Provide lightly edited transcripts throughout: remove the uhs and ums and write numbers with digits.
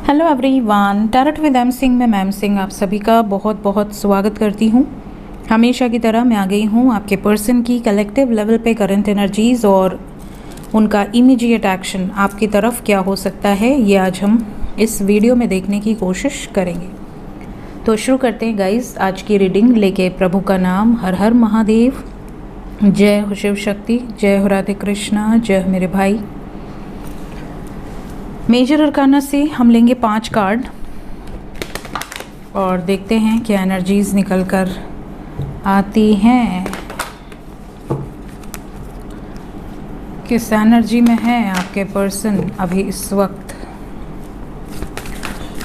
Hello everyone, tarot with M Singh में ma'am Singh आप सभी का बहुत बहुत स्वागत करती हूँ। हमेशा की तरह मैं आ गई हूँ आपके पर्सन की कलेक्टिव लेवल पे करंट एनर्जीज़ और उनका इमीडिएट एक्शन आपकी तरफ क्या हो सकता है, ये आज हम इस वीडियो में देखने की कोशिश करेंगे। तो शुरू करते हैं गाइस आज की रीडिंग लेके। प्रभु का नाम हर हर महादेव, जय हो शिव शक्ति, जय हो राधे कृष्णा, जय हो मेरे भाई। मेजर अरकाना से हम लेंगे 5 कार्ड और देखते हैं क्या एनर्जीज निकल कर आती हैं, किस एनर्जी में है आपके पर्सन अभी इस वक्त।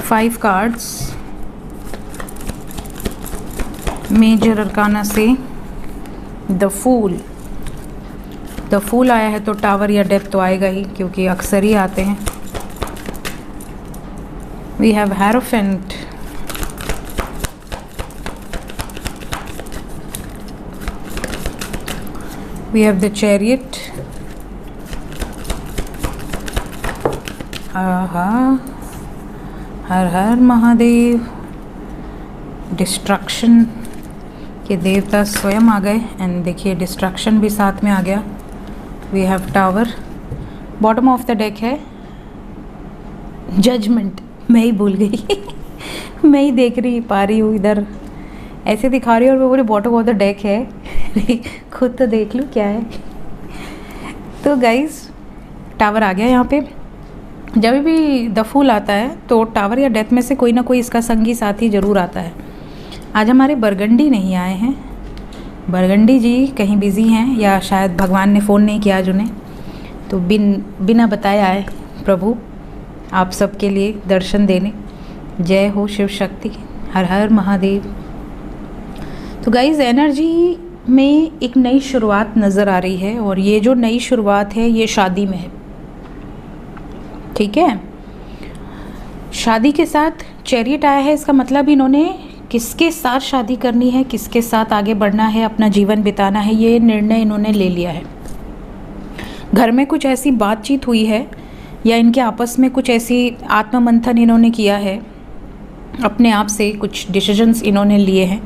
5 कार्ड्स मेजर अरकाना से। द फूल आया है तो टावर या डेथ तो आएगा ही, क्योंकि अक्सर ही आते हैं। We have Hierophant, we have the Chariot, her her Mahadev. Destruction के देवता स्वयं आ गए एंड देखिए डिस्ट्रक्शन भी साथ में आ गया। We have Tower, bottom of the deck है जजमेंट। मैं ही भूल गई मैं ही देख रही पा रही हूँ, इधर ऐसे दिखा रही हूँ और वो बोले बॉटम ऑफ द डेक है खुद तो देख लूँ क्या है। तो गाइस टावर आ गया यहाँ पे। जब भी द फूल आता है तो टावर या डेथ में से कोई ना कोई इसका संगी साथी ज़रूर आता है। आज हमारे बरगंडी नहीं आए हैं, बरगंडी जी कहीं बिज़ी हैं या शायद भगवान ने फ़ोन नहीं किया आज उन्हें, तो बिना बताए आए प्रभु आप सबके लिए दर्शन देने। जय हो शिव शक्ति, हर हर महादेव। तो गाइस एनर्जी में एक नई शुरुआत नज़र आ रही है और ये जो नई शुरुआत है ये शादी में है, ठीक है। शादी के साथ चैरियट आया है, इसका मतलब इन्होंने किसके साथ शादी करनी है, किसके साथ आगे बढ़ना है, अपना जीवन बिताना है, ये निर्णय इन्होंने ले लिया है। घर में कुछ ऐसी बातचीत हुई है या इनके आपस में कुछ ऐसी आत्ममंथन इन्होंने किया है, अपने आप से कुछ डिसीजंस इन्होंने लिए हैं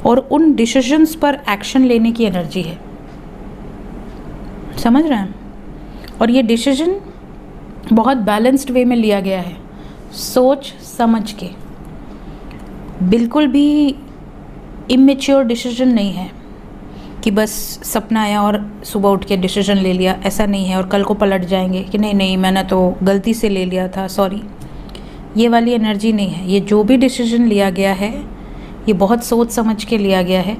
और उन डिसीजंस पर एक्शन लेने की एनर्जी है, समझ रहे हैं। और ये डिसीजन बहुत बैलेंस्ड वे में लिया गया है, सोच समझ के, बिल्कुल भी इमेच्योर डिसीजन नहीं है कि बस सपना आया और सुबह उठ के डिसीजन ले लिया, ऐसा नहीं है। और कल को पलट जाएंगे कि नहीं मैंने तो गलती से ले लिया था, सॉरी, ये वाली एनर्जी नहीं है। ये जो भी डिसीजन लिया गया है ये बहुत सोच समझ के लिया गया है।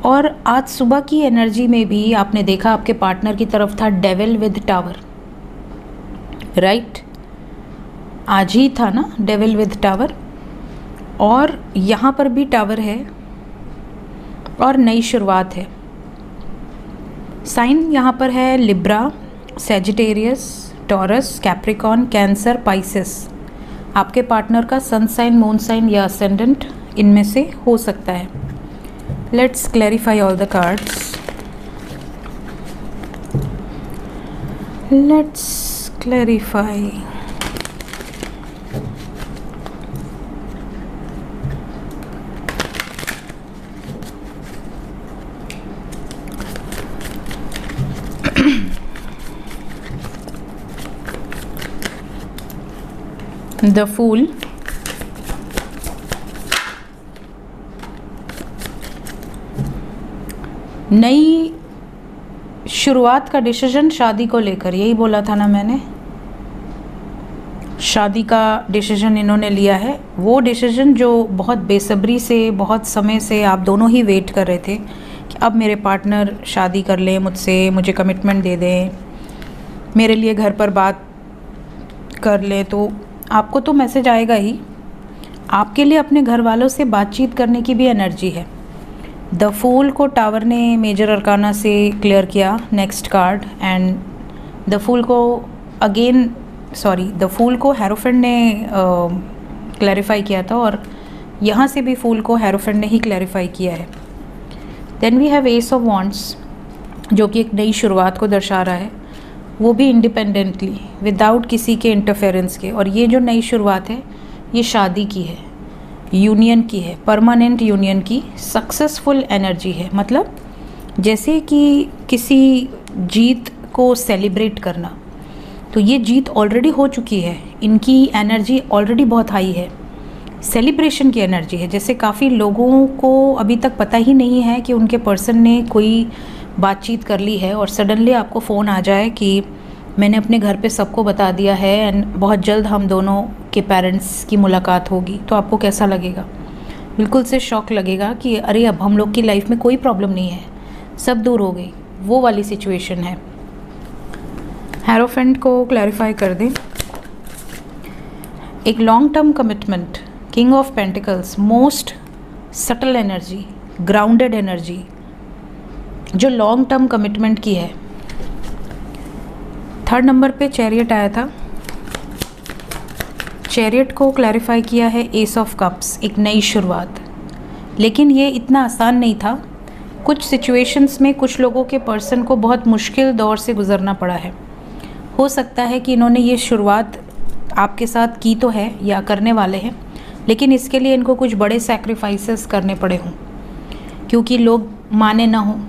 और आज सुबह की एनर्जी में भी आपने देखा आपके पार्टनर की तरफ था डेविल विद टावर, राइट, आज ही था ना डेविल विद टावर, और यहाँ पर भी टावर है और नई शुरुआत है। साइन यहाँ पर है Libra, Sagittarius, Taurus, Capricorn, Cancer, Pisces. आपके पार्टनर का सन साइन, मून साइन या असेंडेंट इनमें से हो सकता है। Let's clarify all the cards, let's clarify. The fool, नई शुरुआत का डिसीजन शादी को लेकर, यही बोला था ना मैंने, शादी का डिसीजन इन्होंने लिया है। वो डिसीजन जो बहुत बेसब्री से, बहुत समय से आप दोनों ही वेट कर रहे थे कि अब मेरे पार्टनर शादी कर लें मुझसे, मुझे कमिटमेंट दे दें, मेरे लिए घर पर बात कर लें, तो आपको तो मैसेज आएगा ही। आपके लिए अपने घर वालों से बातचीत करने की भी एनर्जी है। द फूल को टावर ने मेजर अरकाना से क्लियर किया, next card, and the fool को अगेन द फूल को हेरोफेंट ने क्लैरिफाई किया था और यहाँ से भी फूल को हेरोफेंट ने ही क्लैरिफाई किया है। Then we have ace of wands, जो कि एक नई शुरुआत को दर्शा रहा है। वो भी इंडिपेंडेंटली, विदाउट किसी के इंटरफेरेंस के। और ये जो नई शुरुआत है ये शादी की है, यूनियन की है, परमानेंट यूनियन की सक्सेसफुल एनर्जी है। मतलब जैसे कि किसी जीत को सेलिब्रेट करना, तो ये जीत ऑलरेडी हो चुकी है, इनकी एनर्जी ऑलरेडी बहुत हाई है, सेलिब्रेशन की एनर्जी है। जैसे काफ़ी लोगों को अभी तक पता ही नहीं है कि उनके पर्सन ने कोई बातचीत कर ली है और सडनली आपको फ़ोन आ जाए कि मैंने अपने घर पे सबको बता दिया है एंड बहुत जल्द हम दोनों के पेरेंट्स की मुलाकात होगी, तो आपको कैसा लगेगा? बिल्कुल से शॉक लगेगा कि अरे अब हम लोग की लाइफ में कोई प्रॉब्लम नहीं है, सब दूर हो गई, वो वाली सिचुएशन है। हेरोफेंट को क्लैरिफाई कर दें। एक long term commitment, king of pentacles, most subtle energy, grounded energy, जो लॉन्ग टर्म कमिटमेंट की है। थर्ड नंबर पे चैरियट आया था। चैरियट को क्लैरिफाई किया है एस ऑफ कप्स, एक नई शुरुआत। लेकिन ये इतना आसान नहीं था। कुछ सिचुएशंस में कुछ लोगों के पर्सन को बहुत मुश्किल दौर से गुजरना पड़ा है। हो सकता है कि इन्होंने ये शुरुआत आपके साथ की तो है या करने वाले हैं, लेकिन इसके लिए इनको कुछ बड़े सैक्रिफाइसेस करने पड़े हों, क्योंकि लोग माने ना हों।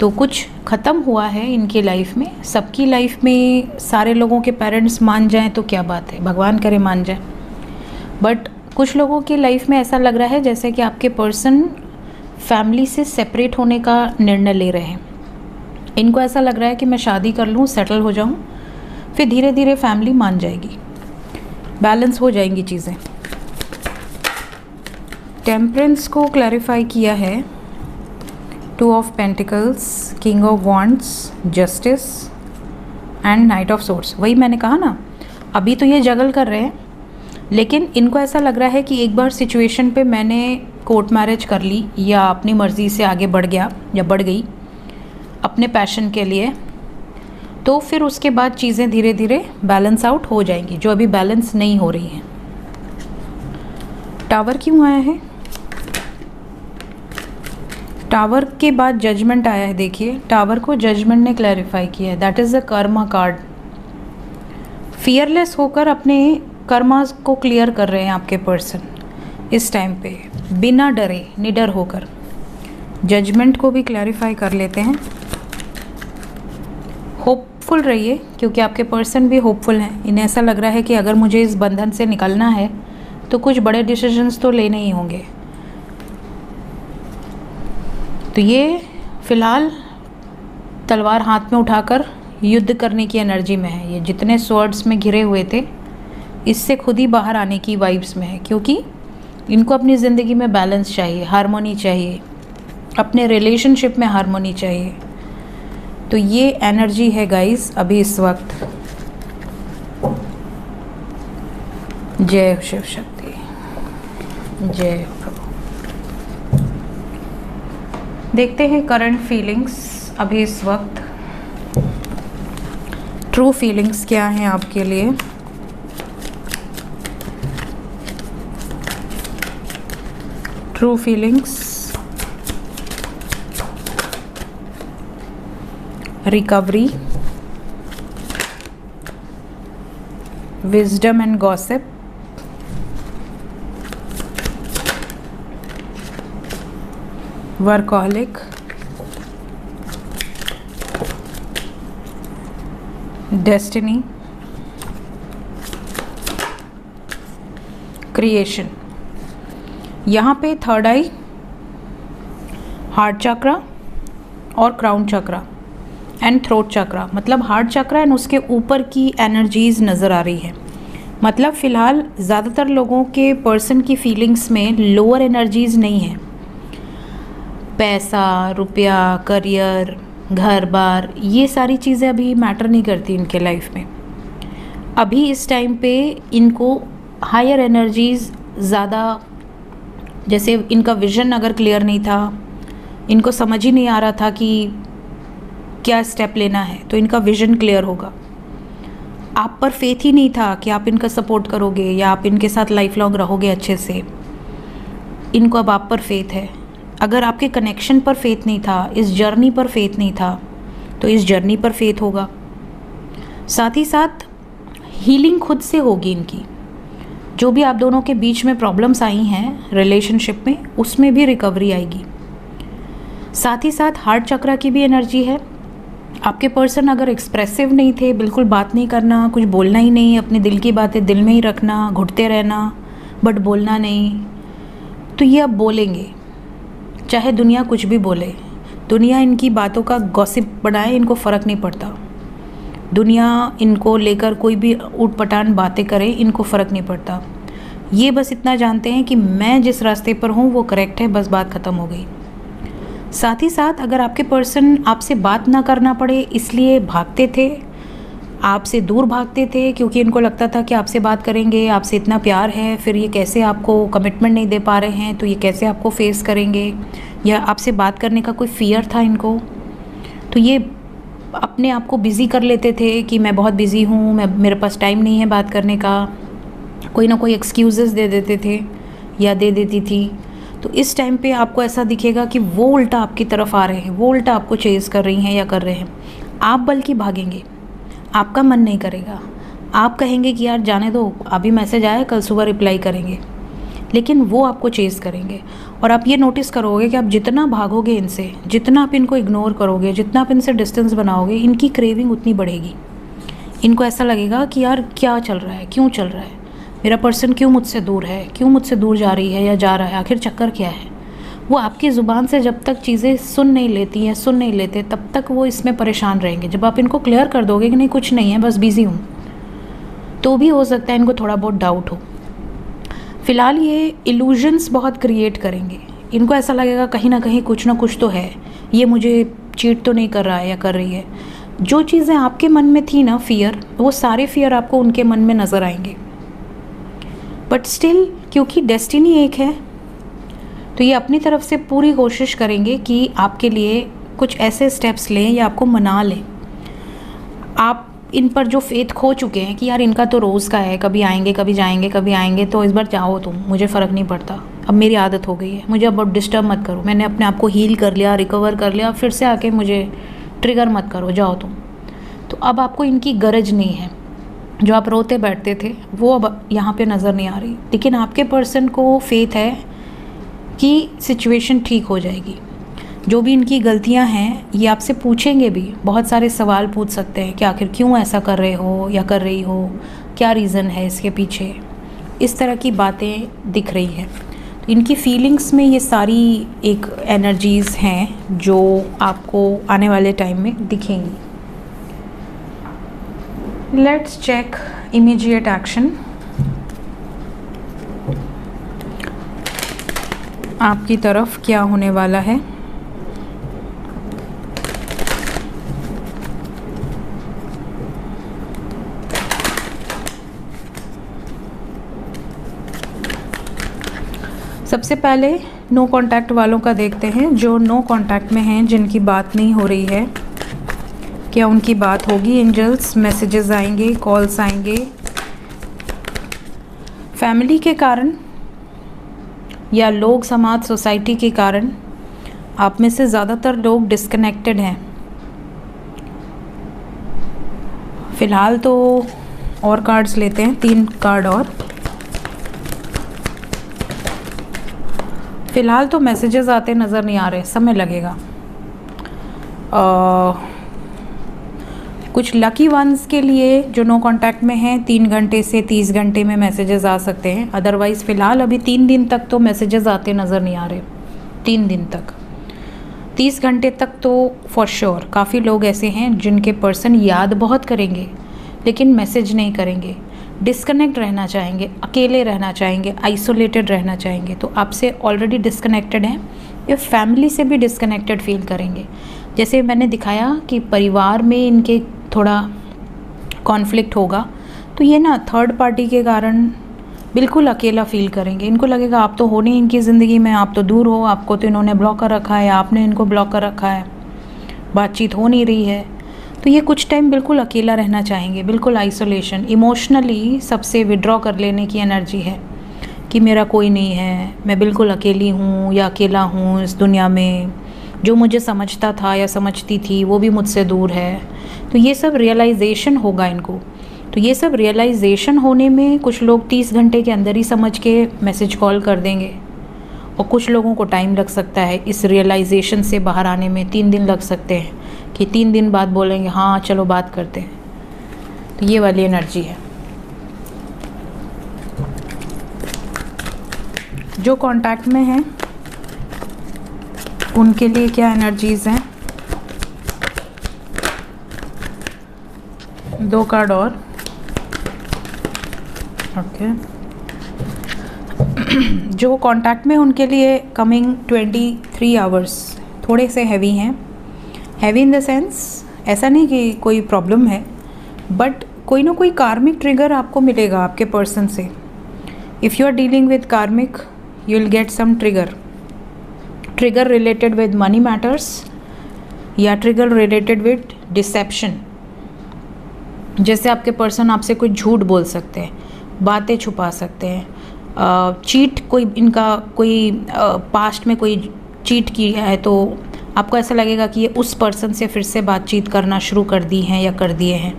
तो कुछ ख़त्म हुआ है इनकी लाइफ में। सबकी लाइफ में सारे लोगों के पेरेंट्स मान जाएं तो क्या बात है, भगवान करे मान जाए। बट कुछ लोगों की लाइफ में ऐसा लग रहा है जैसे कि आपके पर्सन फैमिली से सेपरेट होने का निर्णय ले रहे हैं। इनको ऐसा लग रहा है कि मैं शादी कर लूँ, सेटल हो जाऊँ, फिर धीरे धीरे फैमिली मान जाएगी, बैलेंस हो जाएंगी चीज़ें। टेम्परेंस को क्लैरिफाई किया है two of pentacles, king of wands, justice and night of swords. वही मैंने कहा ना, अभी तो ये जगल कर रहे हैं, लेकिन इनको ऐसा लग रहा है कि एक बार सिचुएशन पे मैंने कोर्ट मैरिज कर ली या अपनी मर्ज़ी से आगे बढ़ गया या बढ़ गई अपने पैशन के लिए, तो फिर उसके बाद चीज़ें धीरे धीरे बैलेंस आउट हो जाएंगी, जो अभी बैलेंस नहीं हो रही हैं। टावर क्यों आया है? टावर के बाद जजमेंट आया है। देखिए, टावर को जजमेंट ने क्लैरिफाई किया है, that is the Karma card. Fearless होकर अपने कर्मा को क्लियर कर रहे हैं आपके पर्सन इस टाइम पे, बिना डरे, निडर होकर। जजमेंट को भी क्लैरिफाई कर लेते हैं। होपफुल रहिए, क्योंकि आपके पर्सन भी होपफुल हैं। इन्हें ऐसा लग रहा है कि अगर मुझे इस बंधन से निकलना है तो कुछ बड़े डिसीजंस तो लेने ही होंगे। तो ये फ़िलहाल तलवार हाथ में उठाकर युद्ध करने की एनर्जी में है। ये जितने स्वर्ड्स में घिरे हुए थे, इससे खुद ही बाहर आने की वाइब्स में है, क्योंकि इनको अपनी ज़िंदगी में बैलेंस चाहिए, हार्मोनी चाहिए, अपने रिलेशनशिप में हार्मोनी चाहिए। तो ये एनर्जी है गाइस अभी इस वक्त। जय शिव शक्ति, जय प्रभु। देखते हैं करंट फीलिंग्स अभी इस वक्त, ट्रू फीलिंग्स क्या हैं आपके लिए। True feelings, recovery, wisdom and gossip, workaholic, destiny, creation. यहाँ पे थर्ड आई, हार्ट चक्रा और क्राउन चक्रा एंड थ्रोट चक्रा, मतलब हार्ट चक्रा एंड उसके ऊपर की एनर्जीज नज़र आ रही है। मतलब फ़िलहाल ज़्यादातर लोगों के पर्सन की फीलिंग्स में लोअर एनर्जीज नहीं है। पैसा, रुपया, करियर, घर बार, ये सारी चीज़ें अभी मैटर नहीं करती इनके लाइफ में। अभी इस टाइम पे इनको हायर एनर्जीज़ ज़्यादा, जैसे इनका विज़न अगर क्लियर नहीं था, इनको समझ ही नहीं आ रहा था कि क्या स्टेप लेना है, तो इनका विज़न क्लियर होगा। आप पर फेथ ही नहीं था कि आप इनका सपोर्ट करोगे या आप इनके साथ लाइफ लॉन्ग रहोगे अच्छे से। इनको अब आप पर फेथ है। अगर आपके कनेक्शन पर फेथ नहीं था, इस जर्नी पर फेथ नहीं था, तो इस जर्नी पर फेथ होगा। साथ ही साथ हीलिंग खुद से होगी इनकी। जो भी आप दोनों के बीच में प्रॉब्लम्स आई हैं रिलेशनशिप में, उसमें भी रिकवरी आएगी। साथ ही साथ हार्ट चक्र की भी एनर्जी है। आपके पर्सन अगर एक्सप्रेसिव नहीं थे, बिल्कुल बात नहीं करना, कुछ बोलना ही नहीं, अपने दिल की बातें दिल में ही रखना, घुटते रहना बट बोलना नहीं, तो ये अब बोलेंगे। चाहे दुनिया कुछ भी बोले, दुनिया इनकी बातों का गॉसिप बनाए, इनको फ़र्क नहीं पड़ता। दुनिया इनको लेकर कोई भी ऊट-पटांग बातें करे, इनको फ़र्क नहीं पड़ता। ये बस इतना जानते हैं कि मैं जिस रास्ते पर हूँ वो करेक्ट है, बस बात ख़त्म हो गई। साथ ही साथ अगर आपके पर्सन आपसे बात ना करना पड़े इसलिए भागते थे, आपसे दूर भागते थे क्योंकि इनको लगता था कि आपसे बात करेंगे, आपसे इतना प्यार है, फिर ये कैसे आपको कमिटमेंट नहीं दे पा रहे हैं, तो ये कैसे आपको फेस करेंगे, या आपसे बात करने का कोई फ़ियर था इनको, तो ये अपने आप को बिज़ी कर लेते थे कि मैं बहुत बिज़ी हूँ, मेरे पास टाइम नहीं है बात करने का। कोई ना कोई एक्सक्यूज़ेस दे देते थे या दे देती थी। तो इस टाइम पे आपको ऐसा दिखेगा कि वो उल्टा आपकी तरफ आ रहे हैं, वो उल्टा आपको चेज़ कर रही हैं या कर रहे हैं। आप बल्कि भागेंगे, आपका मन नहीं करेगा। आप कहेंगे कि यार जाने दो, अभी मैसेज आया, कल सुबह रिप्लाई करेंगे, लेकिन वो आपको चेज़ करेंगे। और आप ये नोटिस करोगे कि आप जितना भागोगे इनसे, जितना आप इनको इग्नोर करोगे, जितना आप इनसे डिस्टेंस बनाओगे, इनकी क्रेविंग उतनी बढ़ेगी। इनको ऐसा लगेगा कि यार क्या चल रहा है, क्यों चल रहा है, मेरा पर्सन क्यों मुझसे दूर है, क्यों मुझसे दूर जा रही है या जा रहा है, आखिर चक्कर क्या है। वो आपकी ज़ुबान से जब तक चीज़ें सुन नहीं लेती हैं, सुन नहीं लेते, तब तक वो इसमें परेशान रहेंगे। जब आप इनको क्लियर कर दोगे कि नहीं कुछ नहीं है, बस बिज़ी हूँ, तो भी हो सकता है इनको थोड़ा बहुत डाउट हो। फ़िलहाल ये इल्यूजन्स बहुत क्रिएट करेंगे। इनको ऐसा लगेगा कहीं ना कहीं कुछ ना कुछ तो है, ये मुझे चीट तो नहीं कर रहा है या कर रही है। जो चीज़ें आपके मन में थी ना फ़ियर, वो सारे फ़ियर आपको उनके मन में नज़र आएंगे। बट स्टिल क्योंकि डेस्टिनी एक है, तो ये अपनी तरफ से पूरी कोशिश करेंगे कि आपके लिए कुछ ऐसे स्टेप्स लें या आपको मना लें। आप इन पर जो फेथ खो चुके हैं कि यार इनका तो रोज़ का है, कभी आएंगे कभी जाएंगे, कभी आएंगे, तो इस बार जाओ तुम, मुझे फ़र्क नहीं पड़ता, अब मेरी आदत हो गई है, मुझे अब डिस्टर्ब मत करो, मैंने अपने आप को हील कर लिया, रिकवर कर लिया, फिर से आके मुझे ट्रिगर मत करो, जाओ तुम। तो अब आपको इनकी गरज नहीं है। जो आप रोते बैठते थे वो अब यहाँ पे नज़र नहीं आ रही। लेकिन आपके पर्सन को फेथ है कि सिचुएशन ठीक हो जाएगी। जो भी इनकी गलतियाँ हैं ये आपसे पूछेंगे भी, बहुत सारे सवाल पूछ सकते हैं कि आखिर क्यों ऐसा कर रहे हो या कर रही हो, क्या रीज़न है इसके पीछे, इस तरह की बातें दिख रही हैं। तो इनकी फीलिंग्स में ये सारी एक एनर्जीज़ हैं जो आपको आने वाले टाइम में दिखेंगी। Let's check immediate action. आपकी तरफ क्या होने वाला है। सबसे पहले नो कांटेक्ट वालों का देखते हैं। जो नो कांटेक्ट में हैं, जिनकी बात नहीं हो रही है, क्या उनकी बात होगी। एंजल्स मैसेजेस आएंगे, कॉल्स आएंगे। फैमिली के कारण या लोग समाज सोसाइटी के कारण आप में से ज़्यादातर लोग डिस्कनेक्टेड हैं। फ़िलहाल तो और कार्ड्स लेते हैं, 3 कार्ड और। फ़िलहाल तो मैसेजेस आते नज़र नहीं आ रहे, समय लगेगा। कुछ लकी वंस के लिए जो नो कांटेक्ट में हैं, 3 घंटे से 30 घंटे में मैसेजेस आ सकते हैं। अदरवाइज़ फ़िलहाल अभी 3 दिन तक तो मैसेजेस आते नज़र नहीं आ रहे। 3 दिन तक, 30 घंटे तक तो फॉर श्योर। काफ़ी लोग ऐसे हैं जिनके पर्सन याद बहुत करेंगे लेकिन मैसेज नहीं करेंगे, डिस्कनेक्ट रहना चाहेंगे, अकेले रहना चाहेंगे, आइसोलेटेड रहना चाहेंगे। तो आपसे ऑलरेडी डिस्कनेक्टेड हैं, ये फैमिली से भी डिस्कनेक्टेड फील करेंगे। जैसे मैंने दिखाया कि परिवार में इनके थोड़ा कॉन्फ्लिक्ट होगा, तो ये ना थर्ड पार्टी के कारण बिल्कुल अकेला फील करेंगे। इनको लगेगा आप तो हो नहीं इनकी ज़िंदगी में, आप तो दूर हो, आपको तो इन्होंने ब्लॉक कर रखा है, आपने इनको ब्लॉक कर रखा है, बातचीत हो नहीं रही है। तो ये कुछ टाइम बिल्कुल अकेला रहना चाहेंगे, बिल्कुल आइसोलेशन, इमोशनली सबसे विड्रॉ कर लेने की एनर्जी है कि मेरा कोई नहीं है, मैं बिल्कुल अकेली हूँ या अकेला हूँ इस दुनिया में। जो मुझे समझता था या समझती थी वो भी मुझसे दूर है। तो ये सब रियलाइजेशन होगा इनको। तो ये सब रियलाइजेशन होने में कुछ लोग 30 घंटे के अंदर ही समझ के मैसेज कॉल कर देंगे, और कुछ लोगों को टाइम लग सकता है इस रियलाइजेशन से बाहर आने में। 3 दिन लग सकते हैं कि 3 दिन बाद बोलेंगे हाँ चलो बात करते हैं। तो ये वाली एनर्जी है। जो कांटेक्ट में हैं उनके लिए क्या एनर्जीज हैं? 2 कार्ड और। ओके जो कांटेक्ट में उनके लिए कमिंग 23 आवर्स थोड़े से हैवी हैं। हैवी इन द सेंस ऐसा नहीं कि कोई प्रॉब्लम है, बट कोई ना कोई कार्मिक ट्रिगर आपको मिलेगा आपके पर्सन से। If you are dealing with karmic you will get some trigger related with money matters, या ट्रिगर रिलेटेड विद डिसेप्शन। जैसे आपके पर्सन आपसे कोई झूठ बोल सकते हैं, बातें छुपा सकते हैं, चीट इनका कोई पास्ट में कोई चीट किया है तो आपको ऐसा लगेगा कि ये उस पर्सन से फिर से बातचीत करना शुरू कर दी हैं या कर दिए हैं,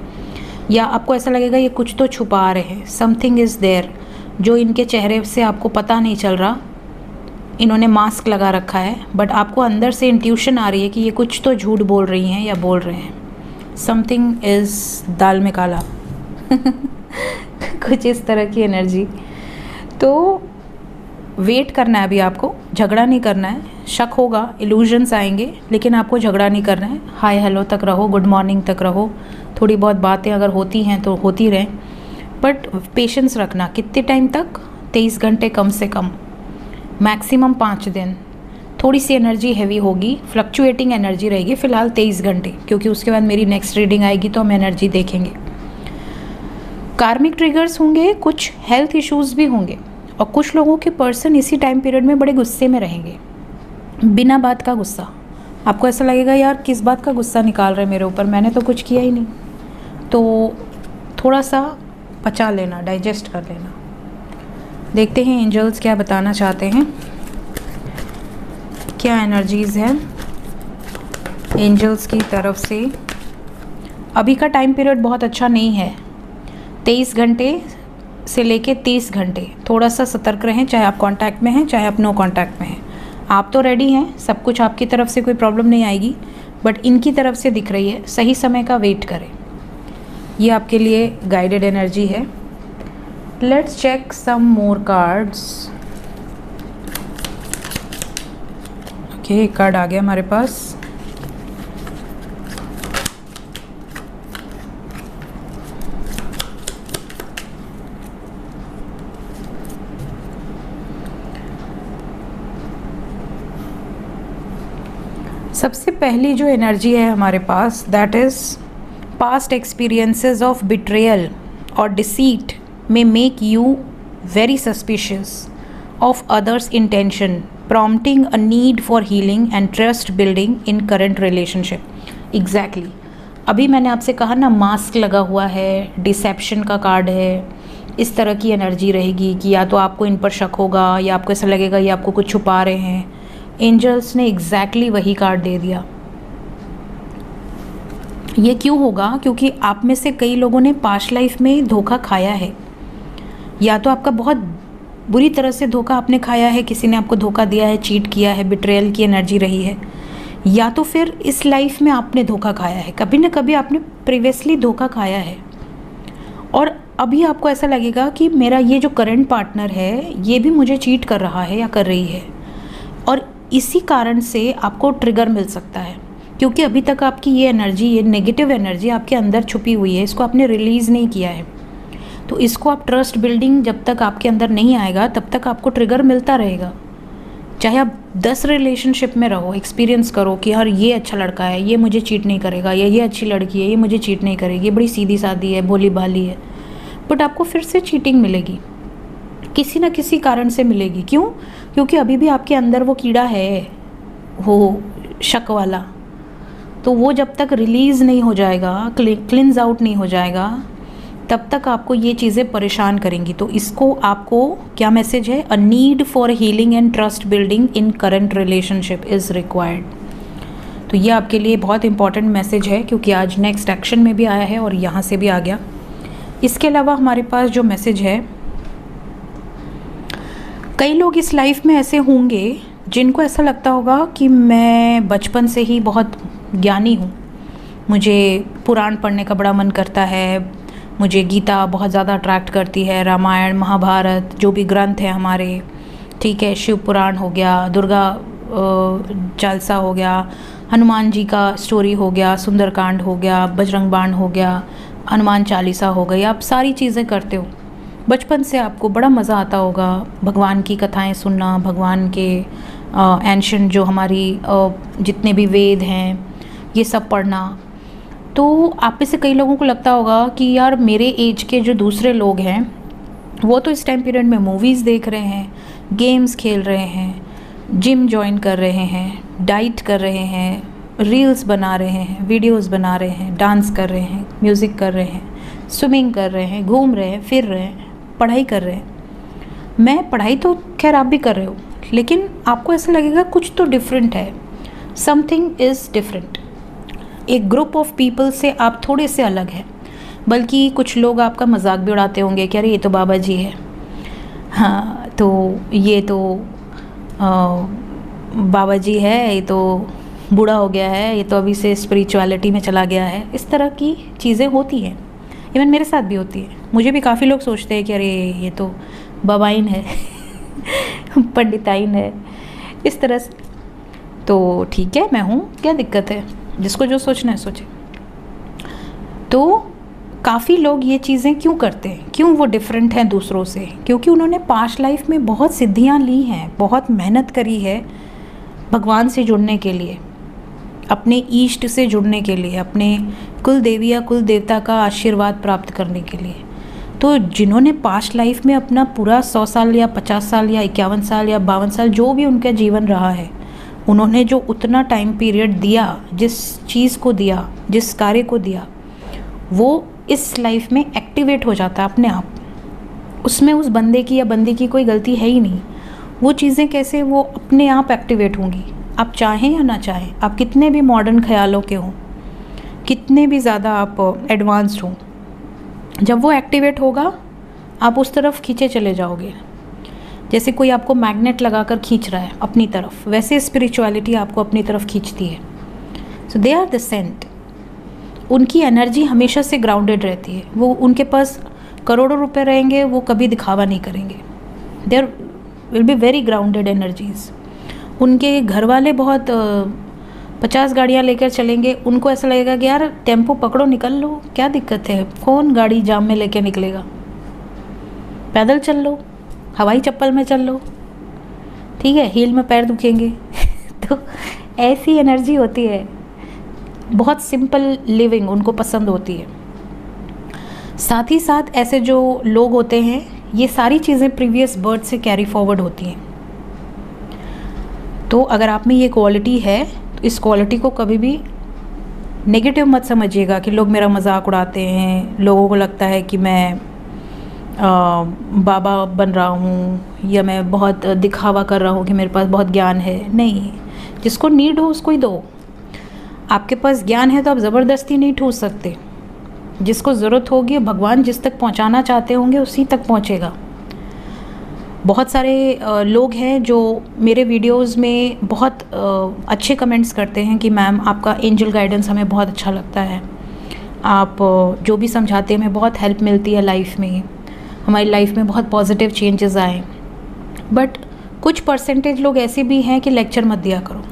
या आपको ऐसा लगेगा ये कुछ तो छुपा रहे हैं। समथिंग इज़ देयर जो इनके चेहरे से आपको पता नहीं चल रहा, इन्होंने मास्क लगा रखा है, बट आपको अंदर से इंट्यूशन आ रही है कि ये कुछ तो झूठ बोल रही हैं या बोल रहे हैं। समथिंग इज़ दाल में काला कुछ इस तरह की एनर्जी। तो वेट करना है अभी आपको, झगड़ा नहीं करना है। शक होगा, इल्यूजन्स आएंगे, लेकिन आपको झगड़ा नहीं करना है। हाय हेलो तक रहो, गुड मॉर्निंग तक रहो, थोड़ी बहुत बातें अगर होती हैं तो होती रहें, बट पेशेंस रखना। कितने टाइम तक? 23 घंटे कम से कम, मैक्सिमम 5 दिन। थोड़ी सी एनर्जी हैवी होगी, फ्लक्चुएटिंग एनर्जी रहेगी फ़िलहाल 23 घंटे, क्योंकि उसके बाद मेरी नेक्स्ट रीडिंग आएगी तो हम एनर्जी देखेंगे। कार्मिक ट्रिगर्स होंगे, कुछ हेल्थ इश्यूज़ भी होंगे, और कुछ लोगों के पर्सन इसी टाइम पीरियड में बड़े गुस्से में रहेंगे, बिना बात का गुस्सा। आपको ऐसा लगेगा यार किस बात का गुस्सा निकाल रहे मेरे ऊपर, मैंने तो कुछ किया ही नहीं। तो थोड़ा सा पचा लेना, डाइजेस्ट कर लेना। देखते हैं एंजल्स क्या बताना चाहते हैं, क्या एनर्जीज़ हैं एंजल्स की तरफ से। अभी का टाइम पीरियड बहुत अच्छा नहीं है, 23 घंटे से लेके 30 घंटे। थोड़ा सा सतर्क रहें, चाहे आप कांटेक्ट में हैं चाहे आप नो कांटेक्ट में हैं। आप तो रेडी हैं, सब कुछ आपकी तरफ से कोई प्रॉब्लम नहीं आएगी, बट इनकी तरफ से दिख रही है, सही समय का वेट करें। ये आपके लिए गाइडेड एनर्जी है। Let's check some more cards. Okay, एक कार्ड आ गया हमारे पास। सबसे पहली जो एनर्जी है हमारे पास, that is past experiences of betrayal और deceit may make you very suspicious of others' intention, prompting a need for healing and trust building in current relationship. Exactly. अभी मैंने आपसे कहा ना, मास्क लगा हुआ है, डिसेप्शन का कार्ड है, इस तरह की एनर्जी रहेगी कि या तो आपको इन पर शक होगा या आपको ऐसा लगेगा ये आपको कुछ छुपा रहे हैं। एंजल्स ने एग्जैक्टली वही कार्ड दे दिया। ये क्यों होगा? क्योंकि आप में से कई लोगों ने पास्ट लाइफ में धोखा खाया है, या तो आपका बहुत बुरी तरह से धोखा आपने खाया है, किसी ने आपको धोखा दिया है, चीट किया है, बिट्रेयल की एनर्जी रही है, या तो फिर इस लाइफ में आपने धोखा खाया है, कभी ना कभी आपने प्रीवियसली धोखा खाया है, और अभी आपको ऐसा लगेगा कि मेरा ये जो करंट पार्टनर है ये भी मुझे चीट कर रहा है या कर रही है, और इसी कारण से आपको ट्रिगर मिल सकता है, क्योंकि अभी तक आपकी ये एनर्जी, ये नेगेटिव एनर्जी आपके अंदर छुपी हुई है, इसको आपने रिलीज़ नहीं किया है। तो इसको आप ट्रस्ट बिल्डिंग जब तक आपके अंदर नहीं आएगा तब तक आपको ट्रिगर मिलता रहेगा। चाहे आप 10 रिलेशनशिप में रहो, एक्सपीरियंस करो कि यार ये अच्छा लड़का है, ये मुझे चीट नहीं करेगा, या ये अच्छी लड़की है, ये मुझे चीट नहीं करेगी, ये बड़ी सीधी सादी है, भोली भाली है, बट आपको फिर से चीटिंग मिलेगी, किसी ना किसी कारण से मिलेगी। क्यों? क्योंकि अभी भी आपके अंदर वो कीड़ा है, वो शक वाला, तो वो जब तक रिलीज़ नहीं हो जाएगा, क्लिनज आउट नहीं हो जाएगा, तब तक आपको ये चीज़ें परेशान करेंगी। तो इसको आपको क्या मैसेज है? A need for healing and trust building in current relationship is required. तो ये आपके लिए बहुत इंपॉर्टेंट मैसेज है, क्योंकि आज नेक्स्ट एक्शन में भी आया है और यहाँ से भी आ गया। इसके अलावा हमारे पास जो मैसेज है, कई लोग इस लाइफ में ऐसे होंगे जिनको ऐसा लगता होगा कि मैं बचपन से ही बहुत ज्ञानी हूँ, मुझे पुराण पढ़ने का बड़ा मन करता है, मुझे गीता बहुत ज़्यादा अट्रैक्ट करती है, रामायण महाभारत जो भी ग्रंथ हैं हमारे, ठीक है, शिव पुराण हो गया, दुर्गा चालीसा हो गया, हनुमान जी का स्टोरी हो गया, सुंदरकांड हो गया, बजरंग बाण हो गया, हनुमान चालीसा हो गई, आप सारी चीज़ें करते हो। बचपन से आपको बड़ा मज़ा आता होगा भगवान की कथाएं सुनना, भगवान के एंशंट जो हमारी जितने भी वेद हैं ये सब पढ़ना। तो आप में से कई लोगों को लगता होगा कि यार मेरे एज के जो दूसरे लोग हैं वो तो इस टाइम पीरियड में मूवीज़ देख रहे हैं, गेम्स खेल रहे हैं, जिम जॉइन कर रहे हैं, डाइट कर रहे हैं, रील्स बना रहे हैं, वीडियोस बना रहे हैं, डांस कर रहे हैं, म्यूज़िक कर रहे हैं, स्विमिंग कर रहे हैं, घूम रहे हैं, फिर रहे हैं, पढ़ाई कर रहे हैं। मैं पढ़ाई तो खैर आप भी कर रहे हो, लेकिन आपको ऐसा लगेगा कुछ तो डिफरेंट है, समथिंग इज़ डिफरेंट। एक ग्रुप ऑफ पीपल से आप थोड़े से अलग हैं, बल्कि कुछ लोग आपका मजाक भी उड़ाते होंगे कि अरे ये तो बाबा जी है, हाँ तो ये तो बाबा जी है, ये तो बूढ़ा हो गया है, ये तो अभी से स्पिरिचुअलिटी में चला गया है। इस तरह की चीज़ें होती हैं, इवन मेरे साथ भी होती है। मुझे भी काफ़ी लोग सोचते हैं कि अरे ये तो बाबाइन है पंडिताइन है, इस तरह से। तो ठीक है, मैं हूँ, क्या दिक्कत है, जिसको जो सोचना है सोचे। तो काफ़ी लोग ये चीज़ें क्यों करते हैं, क्यों वो डिफरेंट हैं दूसरों से? क्योंकि उन्होंने पास्ट लाइफ में बहुत सिद्धियाँ ली हैं, बहुत मेहनत करी है भगवान से जुड़ने के लिए, अपने ईष्ट से जुड़ने के लिए, अपने कुल देवी या कुल देवता का आशीर्वाद प्राप्त करने के लिए। तो जिन्होंने पास्ट लाइफ में अपना पूरा 100 साल या 50 साल या 51 साल या 52 साल जो भी उनका जीवन रहा है, उन्होंने जो उतना टाइम पीरियड दिया, जिस चीज़ को दिया, जिस कार्य को दिया, वो इस लाइफ में एक्टिवेट हो जाता है अपने आप। उसमें उस बंदे की या बंदी की कोई गलती है ही नहीं। वो चीज़ें कैसे वो अपने आप एक्टिवेट होंगी, आप चाहें या ना चाहें, आप कितने भी मॉडर्न ख्यालों के हों, कितने भी ज़्यादा आप एडवांस्ड हों, जब वो एक्टिवेट होगा आप उस तरफ खींचे चले जाओगे। जैसे कोई आपको मैग्नेट लगाकर खींच रहा है अपनी तरफ, वैसे स्पिरिचुअलिटी आपको अपनी तरफ खींचती है। सो दे आर द सेंट। उनकी एनर्जी हमेशा से ग्राउंडेड रहती है। वो उनके पास करोड़ों रुपए रहेंगे, वो कभी दिखावा नहीं करेंगे। There will be very grounded energies. उनके घर वाले बहुत 50 गाड़ियाँ लेकर चलेंगे, उनको ऐसा लगेगा कि यार टेम्पो पकड़ो, निकल लो, क्या दिक्कत है, कौन गाड़ी जाम में लेके निकलेगा, पैदल चल लो, हवाई चप्पल में चल लो, ठीक है, हील में पैर दुखेंगे तो ऐसी एनर्जी होती है। बहुत सिंपल लिविंग उनको पसंद होती है। साथ ही साथ ऐसे जो लोग होते हैं, ये सारी चीज़ें प्रीवियस बर्थ से कैरी फॉरवर्ड होती हैं। तो अगर आप में ये क्वालिटी है तो इस क्वालिटी को कभी भी नेगेटिव मत समझिएगा कि लोग मेरा मजाक उड़ाते हैं, लोगों को लगता है कि मैं बाबा बन रहा हूँ या मैं बहुत दिखावा कर रहा हूँ कि मेरे पास बहुत ज्ञान है। नहीं, जिसको नीड हो उसको ही दो। आपके पास ज्ञान है तो आप ज़बरदस्ती नहीं ठूस सकते। जिसको ज़रूरत होगी, भगवान जिस तक पहुंचाना चाहते होंगे उसी तक पहुंचेगा। बहुत सारे लोग हैं जो मेरे वीडियोस में बहुत अच्छे कमेंट्स करते हैं कि मैम आपका एंजल गाइडेंस हमें बहुत अच्छा लगता है, आप जो भी समझाते हैं हमें बहुत हेल्प मिलती है लाइफ में, हमारी लाइफ में बहुत पॉजिटिव चेंजेस आए। बट कुछ परसेंटेज लोग ऐसे भी हैं कि लेक्चर मत दिया करो।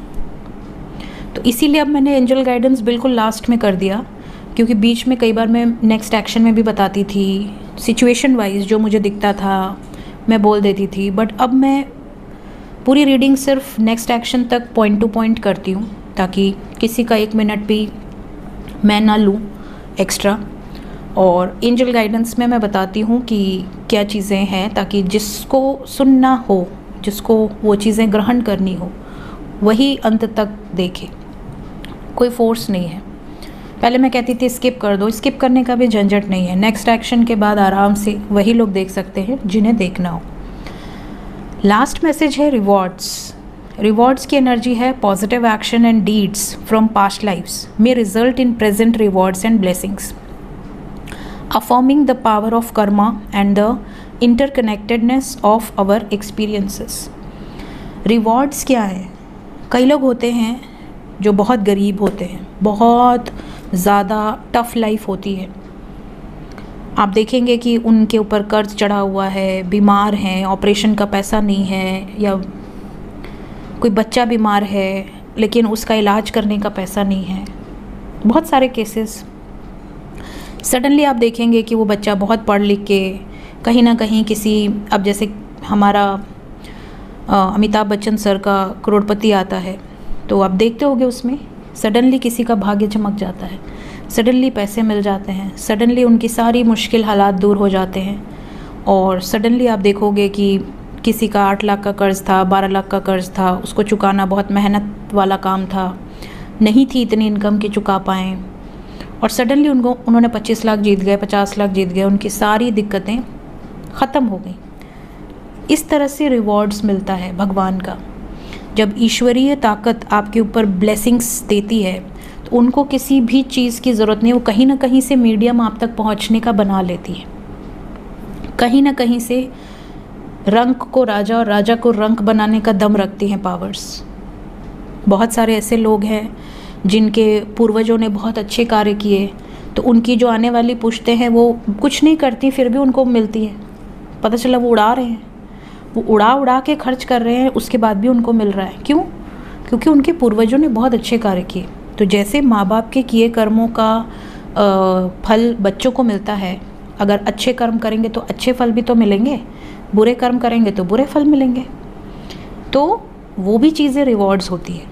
तो इसीलिए अब मैंने एंजल गाइडेंस बिल्कुल लास्ट में कर दिया, क्योंकि बीच में कई बार मैं नेक्स्ट एक्शन में भी बताती थी, सिचुएशन वाइज जो मुझे दिखता था मैं बोल देती थी। बट अब मैं पूरी रीडिंग सिर्फ नेक्स्ट एक्शन तक पॉइंट टू पॉइंट करती हूँ, ताकि किसी का 1 मिनट भी मैं ना लूँ एक्स्ट्रा। और एंजल गाइडेंस में मैं बताती हूँ कि क्या चीज़ें हैं, ताकि जिसको सुनना हो, जिसको वो चीज़ें ग्रहण करनी हो, वही अंत तक देखे। कोई फोर्स नहीं है। पहले मैं कहती थी स्किप कर दो, स्किप करने का भी झंझट नहीं है। नेक्स्ट एक्शन के बाद आराम से वही लोग देख सकते हैं जिन्हें देखना हो। लास्ट मैसेज है रिवॉर्ड्स। रिवॉर्ड्स की एनर्जी है positive action and deeds from past lifes may result in present rewards and blessings, affirming the power of karma and the interconnectedness of our experiences. Rewards क्या है? कई लोग होते हैं जो बहुत गरीब होते हैं, बहुत ज़्यादा टफ लाइफ होती है, आप देखेंगे कि उनके ऊपर कर्ज चढ़ा हुआ है, बीमार हैं, ऑपरेशन का पैसा नहीं है, या कोई बच्चा बीमार है लेकिन उसका इलाज करने का पैसा नहीं है। बहुत सारे केसेस सडनली आप देखेंगे कि वो बच्चा बहुत पढ़ लिख के कहीं ना कहीं किसी, अब जैसे हमारा अमिताभ बच्चन सर का करोड़पति आता है तो आप देखते होगे उसमें सडनली किसी का भाग्य चमक जाता है, सडनली पैसे मिल जाते हैं, सडनली उनकी सारी मुश्किल हालात दूर हो जाते हैं। और सडनली आप देखोगे कि किसी का 8 लाख का कर्ज़ था, 12 लाख का कर्ज़ था, उसको चुकाना बहुत मेहनत वाला काम था, नहीं थी इतनी इनकम कि चुका पाएँ, और सडनली उन्होंने 25 लाख जीत गए, 50 लाख जीत गए, उनकी सारी दिक्कतें ख़त्म हो गई। इस तरह से रिवॉर्ड्स मिलता है भगवान का। जब ईश्वरीय ताकत आपके ऊपर ब्लेसिंग्स देती है तो उनको किसी भी चीज़ की ज़रूरत नहीं, वो कहीं ना कहीं से मीडियम आप तक पहुंचने का बना लेती है। कहीं ना कहीं से रंक को राजा और राजा को रंक बनाने का दम रखती हैं पावर्स। बहुत सारे ऐसे लोग हैं जिनके पूर्वजों ने बहुत अच्छे कार्य किए, तो उनकी जो आने वाली पुश्तें हैं वो कुछ नहीं करती फिर भी उनको मिलती है। पता चला वो उड़ा रहे हैं, वो उड़ा के खर्च कर रहे हैं, उसके बाद भी उनको मिल रहा है। क्यों? क्योंकि उनके पूर्वजों ने बहुत अच्छे कार्य किए। तो जैसे माँ बाप के किए कर्मों का फल बच्चों को मिलता है, अगर अच्छे कर्म करेंगे तो अच्छे फल भी तो मिलेंगे, बुरे कर्म करेंगे तो बुरे फल मिलेंगे। तो वो भी चीज़ें रिवॉर्ड्स होती है,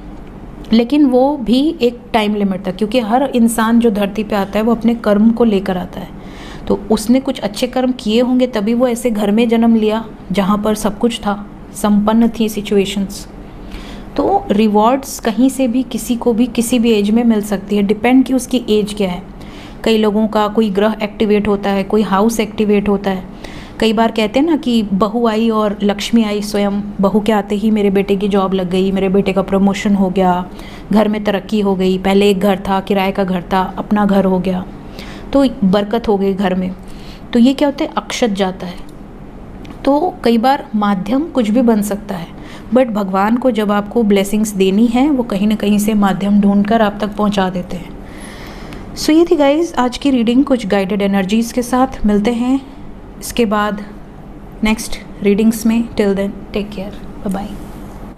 लेकिन वो भी एक टाइम लिमिट तक, क्योंकि हर इंसान जो धरती पे आता है वो अपने कर्म को लेकर आता है। तो उसने कुछ अच्छे कर्म किए होंगे तभी वो ऐसे घर में जन्म लिया जहाँ पर सब कुछ था, संपन्न थी सिचुएशंस। तो रिवॉर्ड्स कहीं से भी किसी को भी किसी भी एज में मिल सकती है, डिपेंड कि उसकी एज क्या है। कई लोगों का कोई ग्रह एक्टिवेट होता है, कोई हाउस एक्टिवेट होता है। कई बार कहते हैं ना कि बहू आई और लक्ष्मी आई स्वयं। बहू के आते ही मेरे बेटे की जॉब लग गई, मेरे बेटे का प्रमोशन हो गया, घर में तरक्की हो गई, पहले एक घर था, किराए का घर था, अपना घर हो गया, तो बरकत हो गई घर में। तो ये क्या होता है? अक्षत जाता है। तो कई बार माध्यम कुछ भी बन सकता है, बट भगवान को जब आपको ब्लेसिंग्स देनी है वो कहीं ना कहीं से माध्यम ढूंढकर आप तक पहुंचा देते हैं। सो ये थी गाइज आज की रीडिंग, कुछ गाइडेड एनर्जीज़ के साथ। मिलते हैं इसके बाद नेक्स्ट रीडिंग्स में। Till then take care, bye bye.